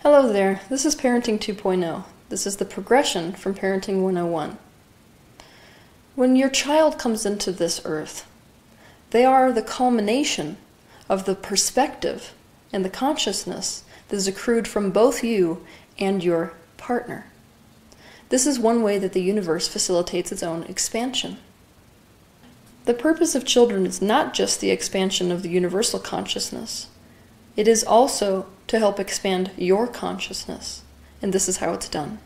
Hello there, this is Parenting 2.0. This is the progression from Parenting 101. When your child comes into this earth, they are the culmination of the perspective and the consciousness that is accrued from both you and your partner. This is one way that the universe facilitates its own expansion. The purpose of children is not just the expansion of the universal consciousness. It is also to help expand your consciousness, and this is how it's done.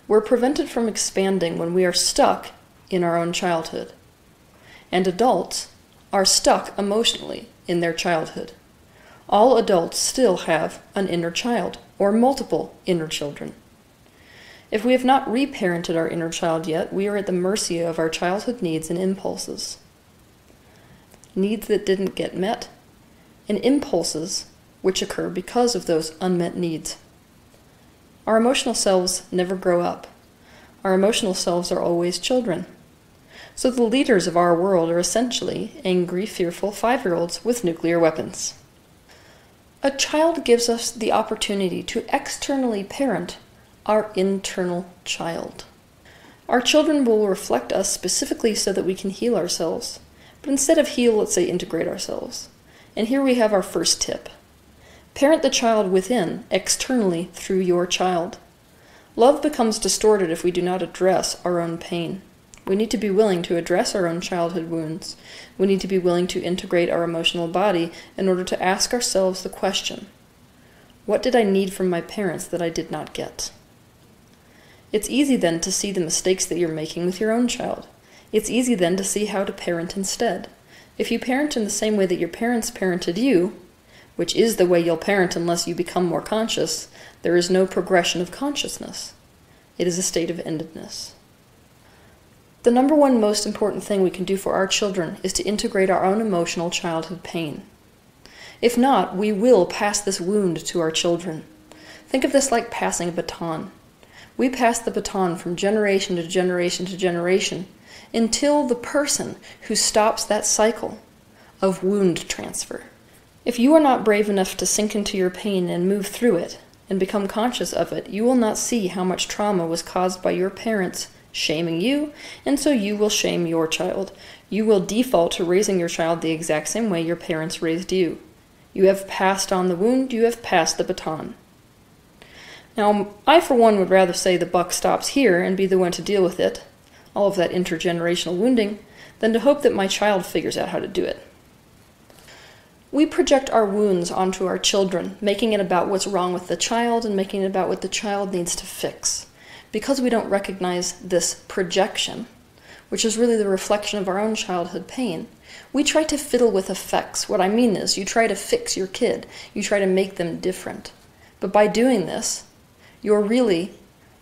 We're prevented from expanding when we are stuck in our own childhood, and adults are stuck emotionally in their childhood. All adults still have an inner child, or multiple inner children. If we have not reparented our inner child yet, we are at the mercy of our childhood needs and impulses. Needs that didn't get met, and impulses which occur because of those unmet needs. Our emotional selves never grow up. Our emotional selves are always children. So the leaders of our world are essentially angry, fearful 5-year-olds with nuclear weapons. A child gives us the opportunity to externally parent our internal child. Our children will reflect us specifically so that we can heal ourselves. But instead of heal, let's say integrate ourselves. And here we have our first tip. Parent the child within, externally, through your child. Love becomes distorted if we do not address our own pain. We need to be willing to address our own childhood wounds. We need to be willing to integrate our emotional body in order to ask ourselves the question, what did I need from my parents that I did not get? It's easy then to see the mistakes that you're making with your own child. It's easy then to see how to parent instead. If you parent in the same way that your parents parented you, which is the way you'll parent unless you become more conscious, there is no progression of consciousness. It is a state of endedness. The number one most important thing we can do for our children is to integrate our own emotional childhood pain. If not, we will pass this wound to our children. Think of this like passing a baton. We pass the baton from generation to generation to generation until the person who stops that cycle of wound transfer. If you are not brave enough to sink into your pain and move through it and become conscious of it, you will not see how much trauma was caused by your parents shaming you, and so you will shame your child. You will default to raising your child the exact same way your parents raised you. You have passed on the wound, you have passed the baton. Now, I for one would rather say the buck stops here and be the one to deal with it, all of that intergenerational wounding, than to hope that my child figures out how to do it. We project our wounds onto our children, making it about what's wrong with the child and making it about what the child needs to fix. Because we don't recognize this projection, which is really the reflection of our own childhood pain, we try to fiddle with effects. What I mean is, you try to fix your kid. You try to make them different. But by doing this, you're really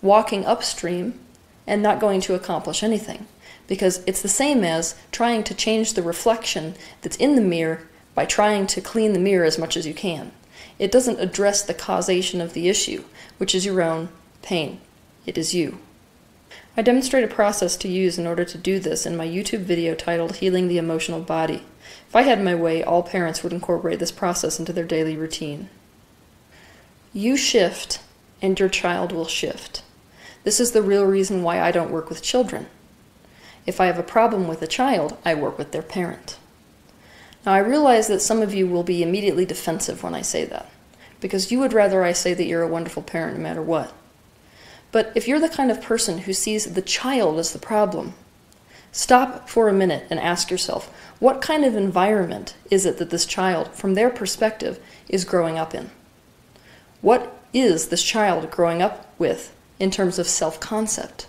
walking upstream and not going to accomplish anything. Because it's the same as trying to change the reflection that's in the mirror by trying to clean the mirror as much as you can. It doesn't address the causation of the issue, which is your own pain. It is you. I demonstrate a process to use in order to do this in my YouTube video titled Healing the Emotional Body. If I had my way, all parents would incorporate this process into their daily routine. You shift, and your child will shift. This is the real reason why I don't work with children. If I have a problem with a child, I work with their parent. Now, I realize that some of you will be immediately defensive when I say that, because you would rather I say that you're a wonderful parent no matter what. But if you're the kind of person who sees the child as the problem, stop for a minute and ask yourself, what kind of environment is it that this child, from their perspective, is growing up in? What is this child growing up with in terms of self-concept,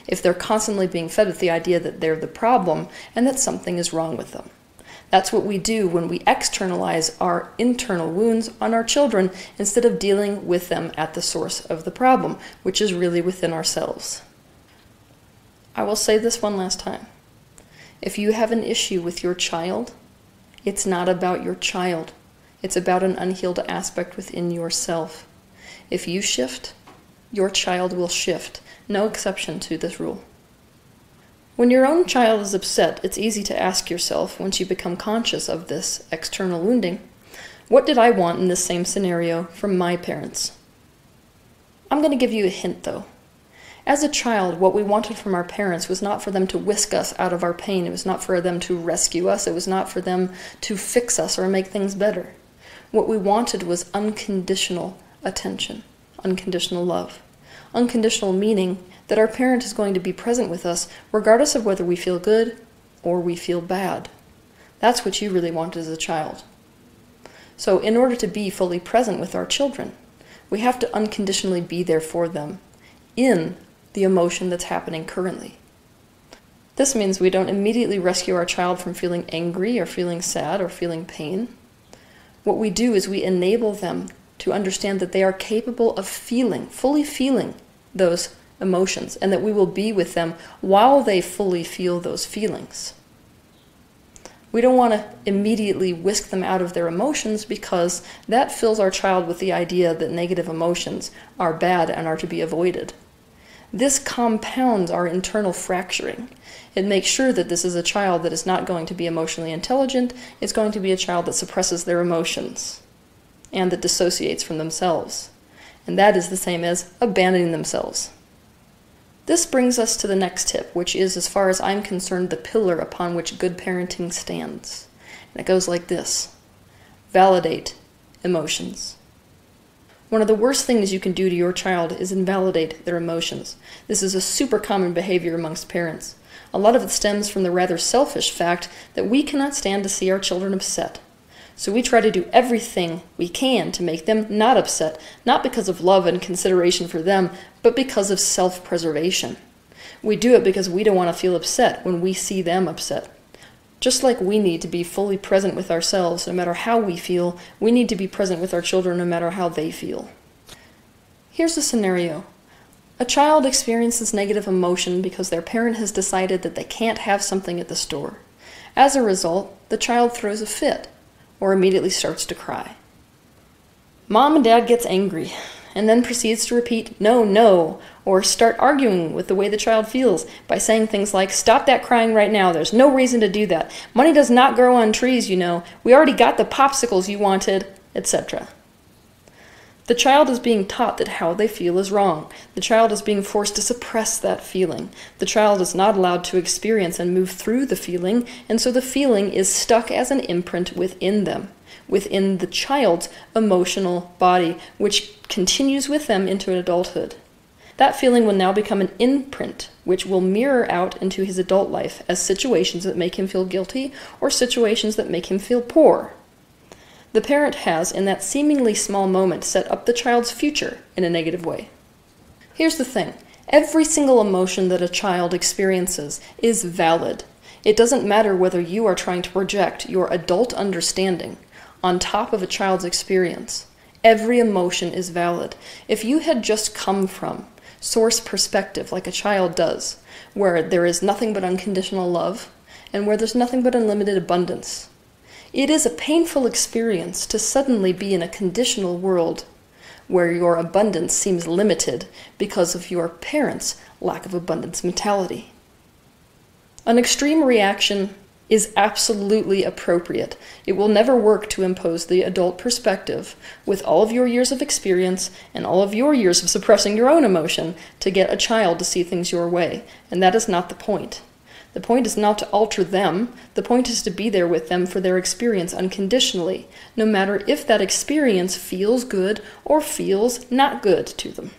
if they're constantly being fed with the idea that they're the problem and that something is wrong with them? That's what we do when we externalize our internal wounds on our children instead of dealing with them at the source of the problem, which is really within ourselves. I will say this one last time. If you have an issue with your child, it's not about your child. It's about an unhealed aspect within yourself. If you shift, your child will shift. No exception to this rule. When your own child is upset, it's easy to ask yourself, once you become conscious of this external wounding, what did I want in this same scenario from my parents? I'm going to give you a hint, though. As a child, what we wanted from our parents was not for them to whisk us out of our pain. It was not for them to rescue us. It was not for them to fix us or make things better. What we wanted was unconditional attention, unconditional love. Unconditional meaning that our parent is going to be present with us regardless of whether we feel good or we feel bad. That's what you really wanted as a child. So in order to be fully present with our children, we have to unconditionally be there for them in the emotion that's happening currently. This means we don't immediately rescue our child from feeling angry or feeling sad or feeling pain. What we do is we enable them to understand that they are capable of feeling, fully feeling those emotions, and that we will be with them while they fully feel those feelings. We don't want to immediately whisk them out of their emotions because that fills our child with the idea that negative emotions are bad and are to be avoided. This compounds our internal fracturing. It makes sure that this is a child that is not going to be emotionally intelligent. It's going to be a child that suppresses their emotions and that dissociates from themselves. And that is the same as abandoning themselves. This brings us to the next tip, which is, as far as I'm concerned, the pillar upon which good parenting stands. And it goes like this. Validate emotions. One of the worst things you can do to your child is invalidate their emotions. This is a super common behavior amongst parents. A lot of it stems from the rather selfish fact that we cannot stand to see our children upset. So we try to do everything we can to make them not upset, not because of love and consideration for them, but because of self-preservation. We do it because we don't want to feel upset when we see them upset. Just like we need to be fully present with ourselves no matter how we feel, we need to be present with our children no matter how they feel. Here's a scenario. A child experiences negative emotion because their parent has decided that they can't have something at the store. As a result, the child throws a fit or immediately starts to cry. Mom and Dad gets angry and then proceeds to repeat, "No, no," or start arguing with the way the child feels by saying things like, "Stop that crying right now. There's no reason to do that. Money does not grow on trees, you know. We already got the popsicles you wanted," etc. The child is being taught that how they feel is wrong. The child is being forced to suppress that feeling. The child is not allowed to experience and move through the feeling, and so the feeling is stuck as an imprint within them, within the child's emotional body, which continues with them into adulthood. That feeling will now become an imprint, which will mirror out into his adult life as situations that make him feel guilty or situations that make him feel poor. The parent has, in that seemingly small moment, set up the child's future in a negative way. Here's the thing. Every single emotion that a child experiences is valid. It doesn't matter whether you are trying to project your adult understanding on top of a child's experience. Every emotion is valid. If you had just come from source perspective like a child does, where there is nothing but unconditional love, and where there's nothing but unlimited abundance, it is a painful experience to suddenly be in a conditional world where your abundance seems limited because of your parents' lack of abundance mentality. An extreme reaction is absolutely appropriate. It will never work to impose the adult perspective with all of your years of experience and all of your years of suppressing your own emotion to get a child to see things your way, and that is not the point. The point is not to alter them. The point is to be there with them for their experience unconditionally, no matter if that experience feels good or feels not good to them.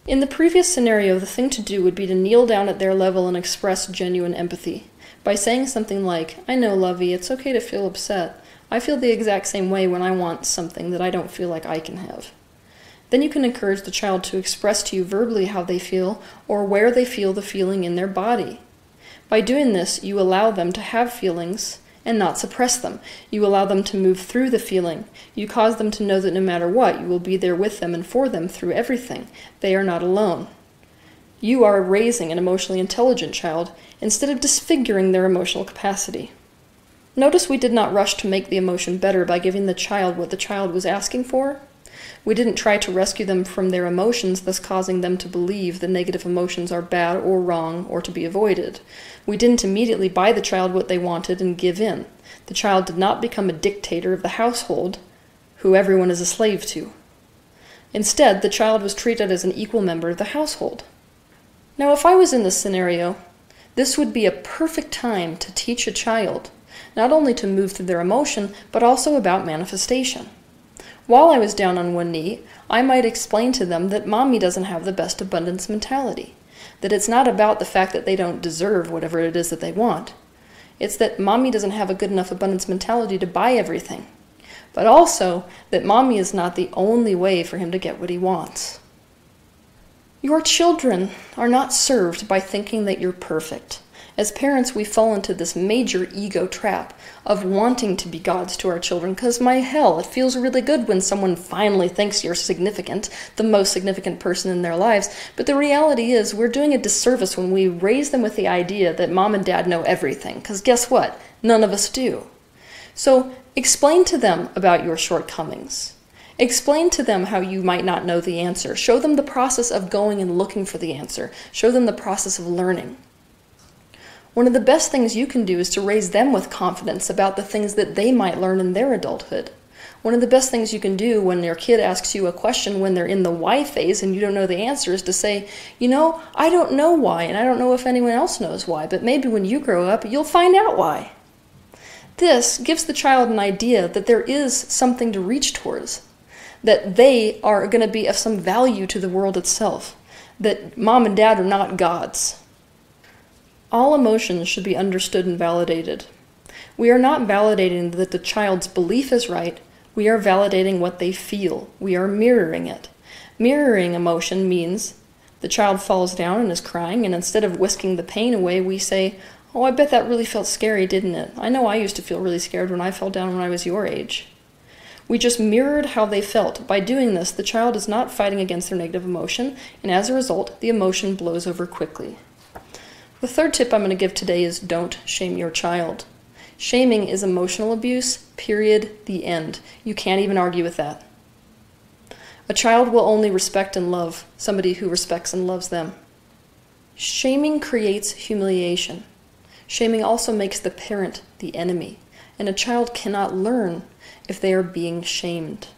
In the previous scenario, the thing to do would be to kneel down at their level and express genuine empathy by saying something like, "I know, Lovey, it's okay to feel upset. I feel the exact same way when I want something that I don't feel like I can have." Then you can encourage the child to express to you verbally how they feel or where they feel the feeling in their body. By doing this, you allow them to have feelings and not suppress them. You allow them to move through the feeling. You cause them to know that no matter what, you will be there with them and for them through everything. They are not alone. You are raising an emotionally intelligent child instead of disfiguring their emotional capacity. Notice we did not rush to make the emotion better by giving the child what the child was asking for. We didn't try to rescue them from their emotions, thus causing them to believe the negative emotions are bad or wrong or to be avoided. We didn't immediately buy the child what they wanted and give in. The child did not become a dictator of the household, who everyone is a slave to. Instead, the child was treated as an equal member of the household. Now, if I was in this scenario, this would be a perfect time to teach a child not only to move through their emotion, but also about manifestation. While I was down on one knee, I might explain to them that mommy doesn't have the best abundance mentality, that it's not about the fact that they don't deserve whatever it is that they want. It's that mommy doesn't have a good enough abundance mentality to buy everything, but also that mommy is not the only way for him to get what he wants. Your children are not served by thinking that you're perfect. As parents, we fall into this major ego trap of wanting to be gods to our children, because my hell, it feels really good when someone finally thinks you're significant, the most significant person in their lives. But the reality is we're doing a disservice when we raise them with the idea that mom and dad know everything, because guess what? None of us do. So explain to them about your shortcomings. Explain to them how you might not know the answer. Show them the process of going and looking for the answer. Show them the process of learning. One of the best things you can do is to raise them with confidence about the things that they might learn in their adulthood. One of the best things you can do when your kid asks you a question when they're in the why phase and you don't know the answer is to say, you know, I don't know why, and I don't know if anyone else knows why, but maybe when you grow up, you'll find out why. This gives the child an idea that there is something to reach towards, that they are going to be of some value to the world itself, that mom and dad are not gods. All emotions should be understood and validated. We are not validating that the child's belief is right, we are validating what they feel. We are mirroring it. Mirroring emotion means the child falls down and is crying, and instead of whisking the pain away, we say, oh, I bet that really felt scary, didn't it? I know I used to feel really scared when I fell down when I was your age. We just mirrored how they felt. By doing this, the child is not fighting against their negative emotion, and as a result, the emotion blows over quickly. The third tip I'm going to give today is don't shame your child. Shaming is emotional abuse, period, the end. You can't even argue with that. A child will only respect and love somebody who respects and loves them. Shaming creates humiliation. Shaming also makes the parent the enemy, and a child cannot learn if they are being shamed.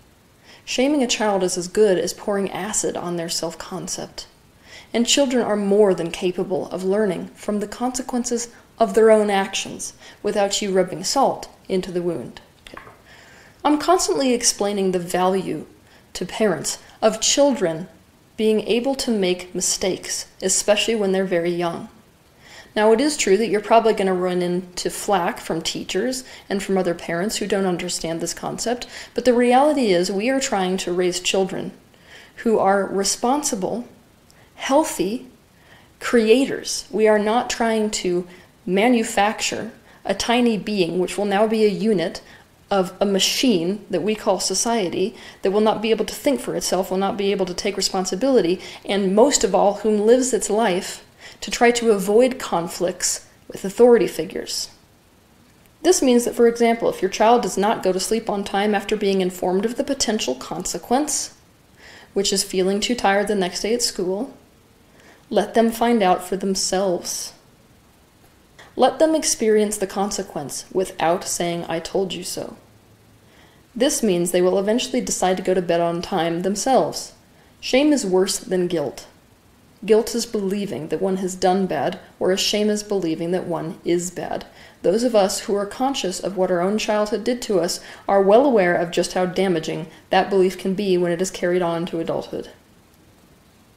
Shaming a child is as good as pouring acid on their self-concept. And children are more than capable of learning from the consequences of their own actions without you rubbing salt into the wound. I'm constantly explaining the value to parents of children being able to make mistakes, especially when they're very young. Now, it is true that you're probably going to run into flack from teachers and from other parents who don't understand this concept, but the reality is we are trying to raise children who are responsible, healthy creators. We are not trying to manufacture a tiny being, which will now be a unit of a machine that we call society, that will not be able to think for itself, will not be able to take responsibility, and most of all, whom lives its life to try to avoid conflicts with authority figures. This means that, for example, if your child does not go to sleep on time after being informed of the potential consequence, which is feeling too tired the next day at school, let them find out for themselves. Let them experience the consequence without saying, I told you so. This means they will eventually decide to go to bed on time themselves. Shame is worse than guilt. Guilt is believing that one has done bad, whereas shame is believing that one is bad. Those of us who are conscious of what our own childhood did to us are well aware of just how damaging that belief can be when it is carried on to adulthood.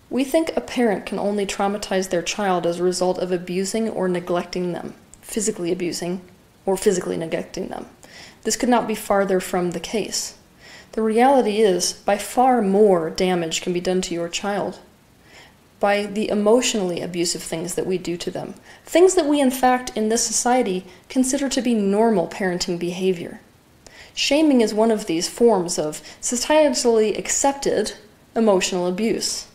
We think a parent can only traumatize their child as a result of abusing or neglecting them, physically abusing or physically neglecting them. This could not be farther from the case. The reality is, by far more damage can be done to your child. by the emotionally abusive things that we do to them. Things that we, in fact, in this society, consider to be normal parenting behavior. Shaming is one of these forms of societally accepted emotional abuse.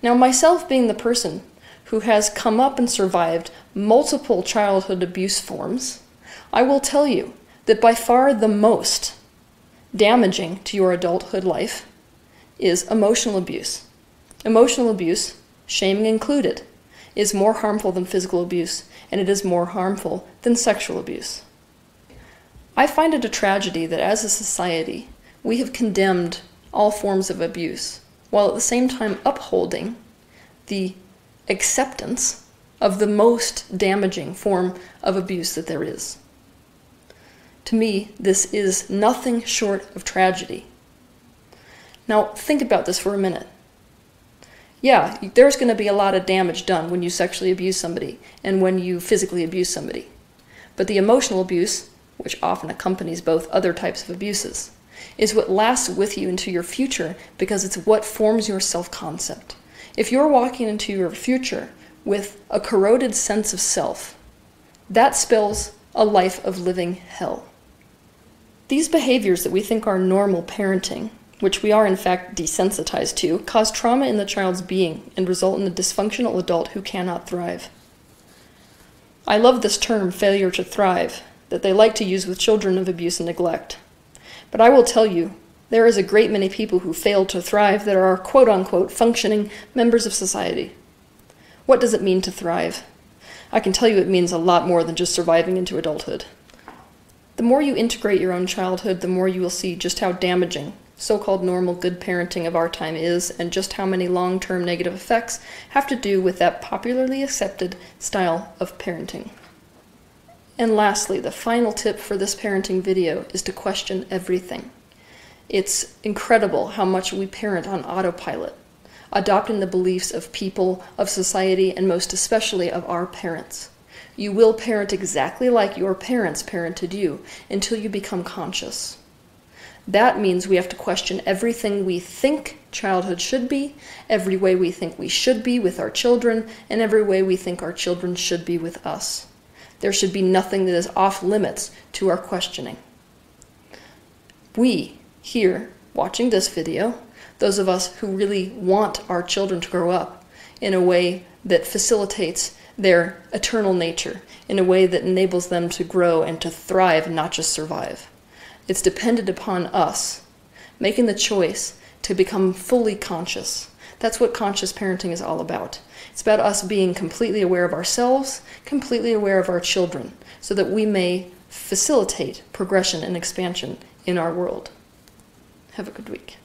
Now, myself being the person who has come up and survived multiple childhood abuse forms, I will tell you that by far the most damaging to your adulthood life is emotional abuse. Emotional abuse, shaming included, is more harmful than physical abuse, and it is more harmful than sexual abuse. I find it a tragedy that as a society, we have condemned all forms of abuse, while at the same time upholding the acceptance of the most damaging form of abuse that there is. To me, this is nothing short of tragedy. Now, think about this for a minute. Yeah, there's going to be a lot of damage done when you sexually abuse somebody and when you physically abuse somebody. But the emotional abuse, which often accompanies both other types of abuses, is what lasts with you into your future because it's what forms your self-concept. If you're walking into your future with a corroded sense of self, that spells a life of living hell. These behaviors that we think are normal parenting, which we are in fact desensitized to, cause trauma in the child's being and result in a dysfunctional adult who cannot thrive. I love this term, failure to thrive, that they like to use with children of abuse and neglect. But I will tell you, there is a great many people who fail to thrive that are quote-unquote functioning members of society. What does it mean to thrive? I can tell you it means a lot more than just surviving into adulthood. The more you integrate your own childhood, the more you will see just how damaging so-called normal good parenting of our time is, and just how many long-term negative effects have to do with that popularly accepted style of parenting. And lastly, the final tip for this parenting video is to question everything. It's incredible how much we parent on autopilot, adopting the beliefs of people, of society, and most especially of our parents. You will parent exactly like your parents parented you until you become conscious. That means we have to question everything we think childhood should be, every way we think we should be with our children, and every way we think our children should be with us. There should be nothing that is off limits to our questioning. We, here, watching this video, those of us who really want our children to grow up in a way that facilitates their eternal nature, in a way that enables them to grow and to thrive, not just survive. It's dependent upon us making the choice to become fully conscious. That's what conscious parenting is all about. It's about us being completely aware of ourselves, completely aware of our children, so that we may facilitate progression and expansion in our world. Have a good week.